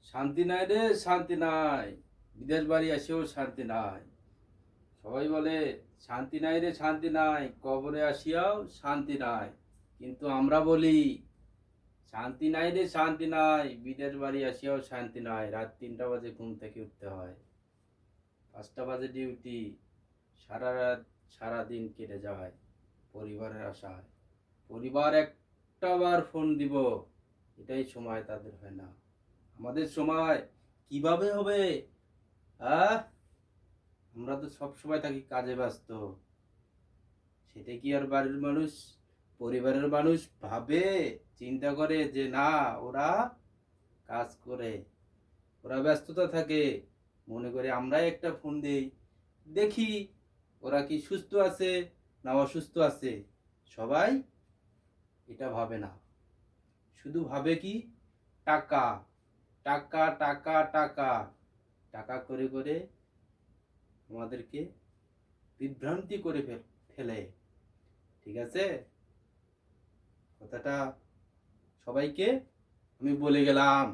শান্তি নাই রে, শান্তি নাই। বিদেশ বাড়ি আসেও শান্তি নাই। সবাই বলে শান্তি নাই রে, শান্তি নাই, কবরে আসিয়াও শান্তি নাই। কিন্তু আমরা বলি শান্তি নাই রে, শান্তি নাই, বিদেশ বাড়ি আসিয়াও শান্তি নাই। রাত 3টা বাজে ঘুম থেকে উঠতে হয়, 5টা বাজে ডিউটি। সারা রাত সারা দিন কেটে যায় পরিবারের আশায়। পরিবার একটা বার ফোন দিব, এটাই সময় তাদের হয় না। আমাদের সময় কিভাবে হবে? আহ আমরা তো সব সময় থাকি কাজে ব্যস্ত। সেটা কি আর বাড়ির মানুষ, পরিবারের মানুষ ভাবে, চিন্তা করে যে না, ওরা কাজ করে, ওরা ব্যস্ততা থাকে, মনে করে আমরাই একটা ফোন দেই, দেখি ওরা কি সুস্থ আছে না অসুস্থ আছে। সবাই এটা ভাবে না, শুধু ভাবে কি টাকা, টাকা টাকা টাকা। টাকা করে করে আমাদেরকে বিভ্রান্তি করে ফেলে। ঠিক আছে, কথাটা সবাইকে আমি বলে গেলাম।